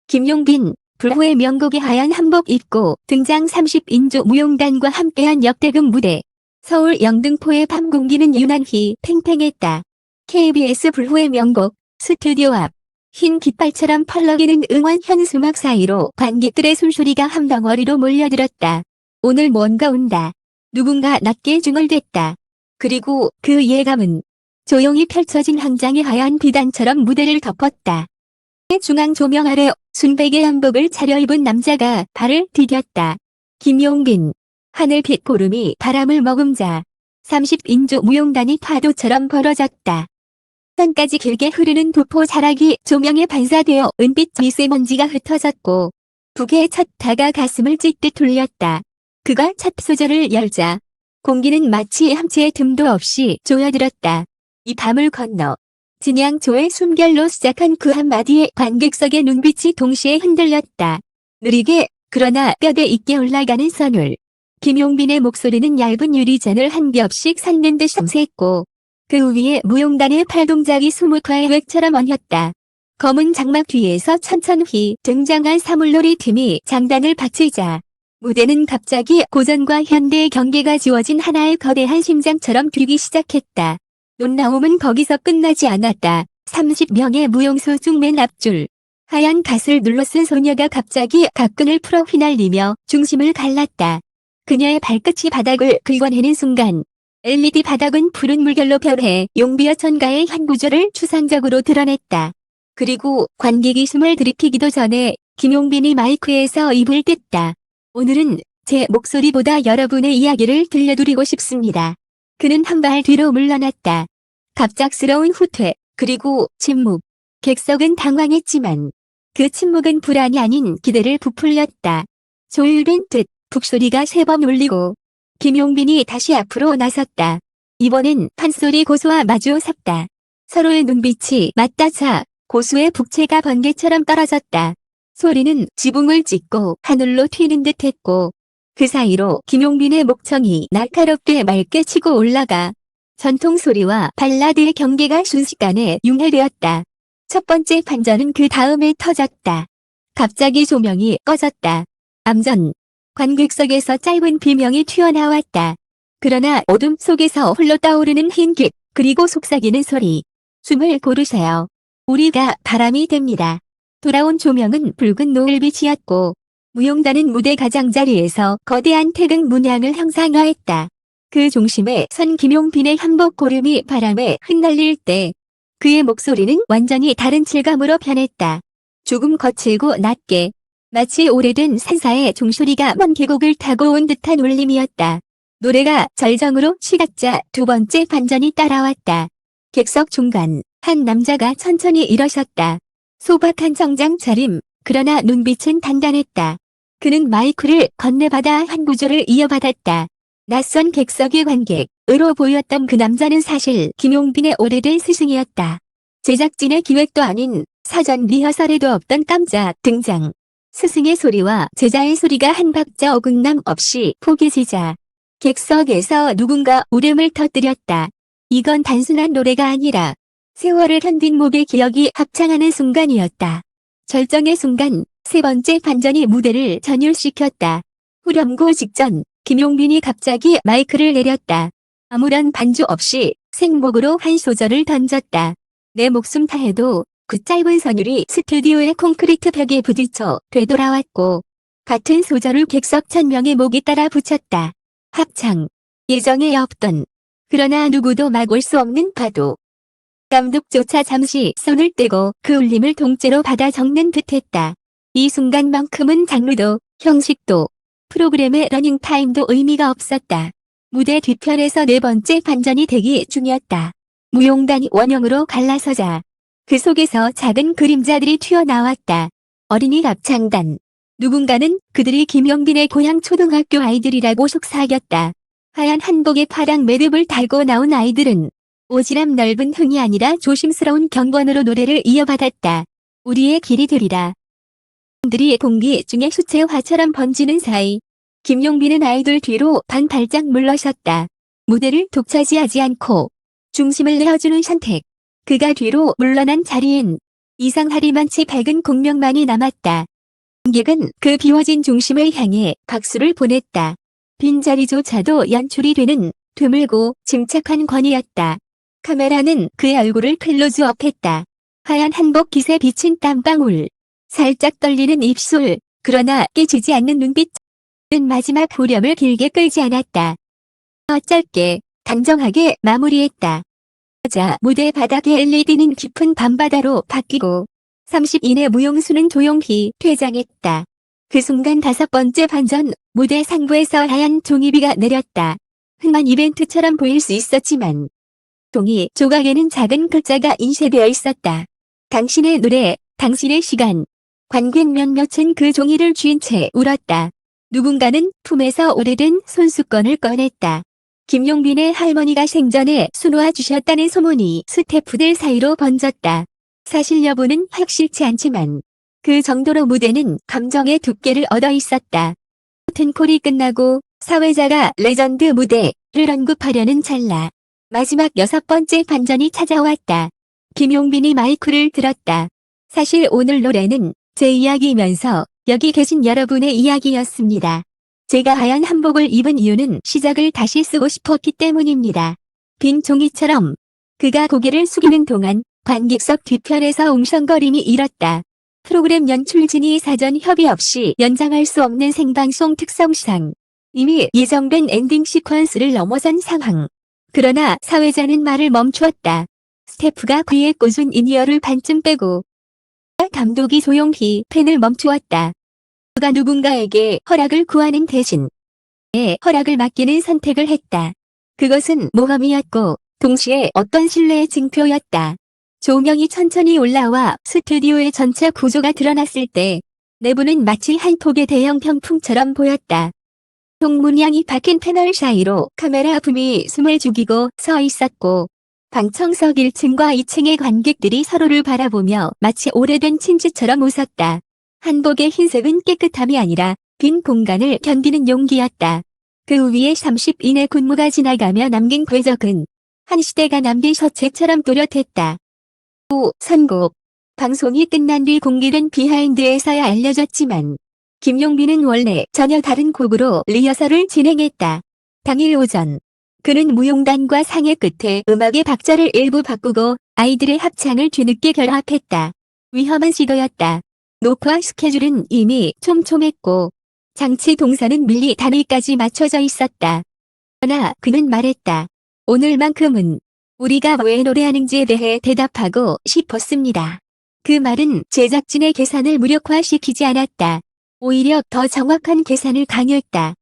김용빈, 불후의 명곡의 하얀 한복 입고 등장 30인조 무용단과 함께한 역대급 무대. 서울 영등포의 밤 공기는 유난히 팽팽했다. KBS 불후의 명곡, 스튜디오 앞. 흰 깃발처럼 펄럭이는 응원 현수막 사이로 관객들의 숨소리가 한 덩어리로 몰려들었다. 오늘 뭔가 온다. 누군가 낮게 중얼댔다. 그리고 그 예감은 조용히 펼쳐진 한 장의 하얀 비단처럼 무대를 덮었다. 중앙 조명 아래 순백의 한복을 차려입은 남자가 발을 디뎠다. 김용빈. 하늘빛 보름이 바람을 머금자 30인조 무용단이 파도처럼 벌어졌다. 산까지 길게 흐르는 도포 자락이 조명에 반사되어 은빛 미세먼지가 흩어졌고 북의 첫 타가 가슴을 찢듯 울렸다. 그가 첫 소절을 열자 공기는 마치 함체의 틈도 없이 조여들었다. 이 밤을 건너 진양초의 숨결로 시작한 그 한마디에 관객석의 눈빛이 동시에 흔들렸다. 느리게 그러나 뼈대 있게 올라가는 선울. 김용빈의 목소리는 얇은 유리잔을 한 겹씩 샀는 듯 섬세했고 그 위에 무용단의 팔동작이 수묵화의 획처럼 얹혔다. 검은 장막 뒤에서 천천히 등장한 사물놀이 팀이 장단을 받치자 무대는 갑자기 고전과 현대의 경계가 지워진 하나의 거대한 심장처럼 뛰기 시작했다. 놀라움은 거기서 끝나지 않았다. 30명의 무용수 중 맨 앞줄. 하얀 갓을 눌러쓴 소녀가 갑자기 각끈을 풀어 휘날리며 중심을 갈랐다. 그녀의 발끝이 바닥을 긁어내는 순간 LED 바닥은 푸른 물결로 변해 용비어 천가의 한 구조를 추상적으로 드러냈다. 그리고 관객이 숨을 들이키기도 전에 김용빈이 마이크에서 입을 뗐다. 오늘은 제 목소리보다 여러분의 이야기를 들려드리고 싶습니다. 그는 한 발 뒤로 물러났다. 갑작스러운 후퇴, 그리고 침묵. 객석은 당황했지만 그 침묵은 불안이 아닌 기대를 부풀렸다. 조율된 듯 북소리가 3번 울리고 김용빈이 다시 앞으로 나섰다. 이번엔 판소리 고수와 마주 섰다. 서로의 눈빛이 맞닿아 고수의 북채가 번개처럼 떨어졌다. 소리는 지붕을 찍고 하늘로 튀는 듯했고 그 사이로 김용빈의 목청이 날카롭게 맑게 치고 올라가 전통 소리와 발라드의 경계가 순식간에 융해되었다. 첫 번째 반전은 그 다음에 터졌다. 갑자기 조명이 꺼졌다. 암전. 관객석에서 짧은 비명이 튀어나왔다. 그러나 어둠 속에서 홀로 떠오르는 흰깃, 그리고 속삭이는 소리. 숨을 고르세요. 우리가 바람이 됩니다. 돌아온 조명은 붉은 노을빛이었고 무용단은 무대 가장자리에서 거대한 태극 문양을 형상화했다. 그 중심에 선 김용빈의 한복 고름이 바람에 흩날릴 때 그의 목소리는 완전히 다른 질감으로 변했다. 조금 거칠고 낮게 마치 오래된 산사의 종소리가 먼 계곡을 타고 온 듯한 울림이었다. 노래가 절정으로 치닫자 두 번째 반전이 따라왔다. 객석 중간 한 남자가 천천히 일어섰다. 소박한 정장 차림, 그러나 눈빛은 단단했다. 그는 마이크를 건네받아 한 구절을 이어받았다. 낯선 객석의 관객으로 보였던 그 남자는 사실 김용빈의 오래된 스승이었다. 제작진의 기획도 아닌 사전 리허설에도 없던 깜짝 등장. 스승의 소리와 제자의 소리가 한 박자 어긋남 없이 포개지자 객석에서 누군가 울음을 터뜨렸다. 이건 단순한 노래가 아니라 세월을 견딘 목의 기억이 합창하는 순간이었다. 절정의 순간, 세 번째 반전이 무대를 전율시켰다. 후렴구 직전, 김용빈이 갑자기 마이크를 내렸다. 아무런 반주 없이 생목으로 한 소절을 던졌다. 내 목숨 다해도 그 짧은 선율이 스튜디오의 콘크리트 벽에 부딪혀 되돌아왔고 같은 소절을 객석 1000명의 목이 따라 붙였다. 합창. 예정에 없던 그러나 누구도 막을 수 없는 파도. 감독조차 잠시 손을 떼고 그 울림을 통째로 받아 적는 듯했다. 이 순간만큼은 장르도 형식도 프로그램의 러닝타임도 의미가 없었다. 무대 뒤편에서 네 번째 반전이 대기 중이었다. 무용단이 원형으로 갈라서자 그 속에서 작은 그림자들이 튀어나왔다. 어린이 합창단. 누군가는 그들이 김용빈의 고향 초등학교 아이들이라고 속삭였다. 하얀 한복에 파랑 매듭을 달고 나온 아이들은 오지랖 넓은 흥이 아니라 조심스러운 경건으로 노래를 이어받았다. 우리의 길이 되리라. 들이 공기 중에 수채화처럼 번지는 사이 김용빈은 아이들 뒤로 반 발짝 물러섰다. 무대를 독차지하지 않고 중심을 내어주는 선택. 그가 뒤로 물러난 자리엔 이상하리만 채 밝은 공명만이 남았다. 관객은 그 비워진 중심을 향해 박수를 보냈다. 빈자리조차도 연출이 되는 드물고 침착한 권위였다. 카메라는 그의 얼굴을 클로즈업했다. 하얀 한복 깃에 비친 땀방울, 살짝 떨리는 입술, 그러나 깨지지 않는 눈빛은 마지막 후렴을 길게 끌지 않았다. 짧게, 단정하게 마무리했다. 자, 무대 바닥의 LED는 깊은 밤바다로 바뀌고 30인의 무용수는 조용히 퇴장했다. 그 순간 5번째 반전, 무대 상부에서 하얀 종이비가 내렸다. 흔한 이벤트처럼 보일 수 있었지만 종이 조각에는 작은 글자가 인쇄되어 있었다. 당신의 노래, 당신의 시간. 관객 몇몇은 그 종이를 쥔 채 울었다. 누군가는 품에서 오래된 손수건을 꺼냈다. 김용빈의 할머니가 생전에 수놓아 주셨다는 소문이 스태프들 사이로 번졌다. 사실 여부는 확실치 않지만 그 정도로 무대는 감정의 두께를 얻어 있었다. 커튼콜이 끝나고 사회자가 레전드 무대를 언급하려는 찰나 마지막 6번째 반전이 찾아왔다. 김용빈이 마이크를 들었다. 사실 오늘 노래는 제 이야기이면서 여기 계신 여러분의 이야기였습니다. 제가 하얀 한복을 입은 이유는 시작을 다시 쓰고 싶었기 때문입니다. 빈 종이처럼 그가 고개를 숙이는 동안 관객석 뒤편에서 웅성거림이 일었다. 프로그램 연출진이 사전 협의 없이 연장할 수 없는 생방송 특성상 이미 예정된 엔딩 시퀀스를 넘어선 상황. 그러나 사회자는 말을 멈추었다. 스태프가 귀에 꽂은 인이어를 반쯤 빼고 감독이 조용히 펜을 멈추었다. 그가 누군가에게 허락을 구하는 대신 허락을 맡기는 선택을 했다. 그것은 모험이었고 동시에 어떤 신뢰의 징표였다. 조명이 천천히 올라와 스튜디오의 전체 구조가 드러났을 때 내부는 마치 한 폭의 대형 병풍처럼 보였다. 통문양이 박힌 패널 사이로 카메라 붐이 숨을 죽이고 서 있었고 방청석 1층과 2층의 관객들이 서로를 바라보며 마치 오래된 친지처럼 웃었다. 한복의 흰색은 깨끗함이 아니라 빈 공간을 견디는 용기였다. 그 위에 30인의 군무가 지나가며 남긴 궤적은 한 시대가 남긴 서책처럼 또렷했다. 선곡. 방송이 끝난 뒤 공개된 비하인드에서야 알려졌지만 김용빈은 원래 전혀 다른 곡으로 리허설을 진행했다. 당일 오전 그는 무용단과 상의 끝에 음악의 박자를 일부 바꾸고 아이들의 합창을 뒤늦게 결합했다. 위험한 시도였다. 녹화 스케줄은 이미 촘촘했고 장치 동사는 밀리 단위까지 맞춰져 있었다. 그러나 그는 말했다. 오늘만큼은 우리가 왜 노래하는지에 대해 대답하고 싶었습니다. 그 말은 제작진의 계산을 무력화시키지 않았다. 오히려 더 정확한 계산을 강요했다.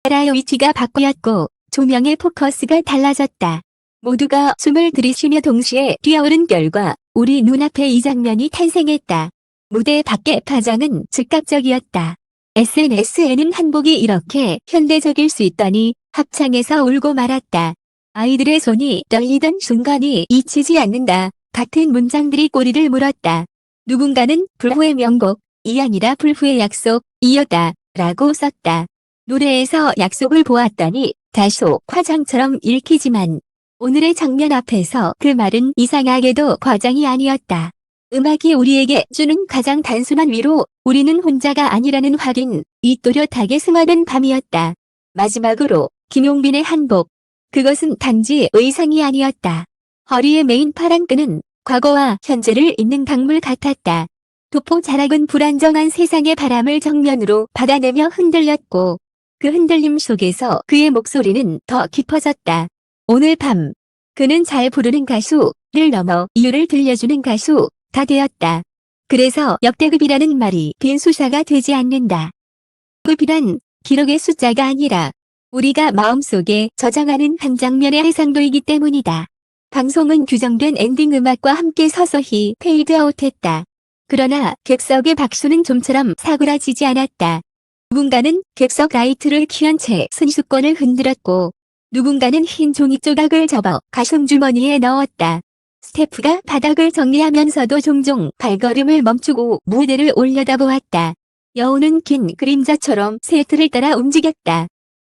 카메라의 위치가 바뀌었고 조명의 포커스가 달라졌다. 모두가 숨을 들이쉬며 동시에 뛰어오른 결과 우리 눈앞에 이 장면이 탄생했다. 무대 밖의 파장은 즉각적이었다. SNS에는 한복이 이렇게 현대적일 수 있다니 합창에서 울고 말았다. 아이들의 손이 떨리던 순간이 잊히지 않는다. 같은 문장들이 꼬리를 물었다. 누군가는 불후의 명곡, 이 아니라 불후의 약속, 이었다. 라고 썼다. 노래에서 약속을 보았더니 다소 과장처럼 읽히지만 오늘의 장면 앞에서 그 말은 이상하게도 과장이 아니었다. 음악이 우리에게 주는 가장 단순한 위로, 우리는 혼자가 아니라는 확인, 이 또렷하게 승화된 밤이었다. 마지막으로 김용빈의 한복. 그것은 단지 의상이 아니었다. 허리에 매인 파란 끈은 과거와 현재를 잇는 강물 같았다. 도포 자락은 불안정한 세상의 바람을 정면으로 받아내며 흔들렸고 그 흔들림 속에서 그의 목소리는 더 깊어졌다. 오늘 밤 그는 잘 부르는 가수를 넘어 이유를 들려주는 가수가 되었다. 그래서 역대급이라는 말이 빈 수사가 되지 않는다. 급이란 기록의 숫자가 아니라 우리가 마음속에 저장하는 한 장면의 해상도이기 때문이다. 방송은 규정된 엔딩 음악과 함께 서서히 페이드아웃했다. 그러나 객석의 박수는 좀처럼 사그라지지 않았다. 누군가는 객석 라이트를 켜한 채 손수건을 흔들었고 누군가는 흰 종이 조각을 접어 가슴주머니에 넣었다. 스태프가 바닥을 정리하면서도 종종 발걸음을 멈추고 무대를 올려다보았다. 여우는 긴 그림자처럼 세트를 따라 움직였다.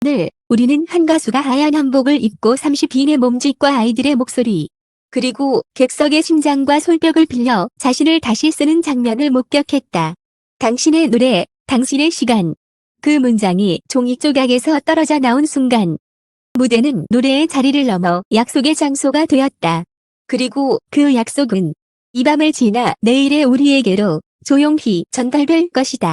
오늘 우리는 한 가수가 하얀 한복을 입고 30인의 몸짓과 아이들의 목소리 그리고 객석의 심장과 솔벽을 빌려 자신을 다시 쓰는 장면을 목격했다. 당신의 노래, 당신의 시간. 그 문장이 종이 조각에서 떨어져 나온 순간 무대는 노래의 자리를 넘어 약속의 장소가 되었다. 그리고 그 약속은 이 밤을 지나 내일의 우리에게로 조용히 전달될 것이다.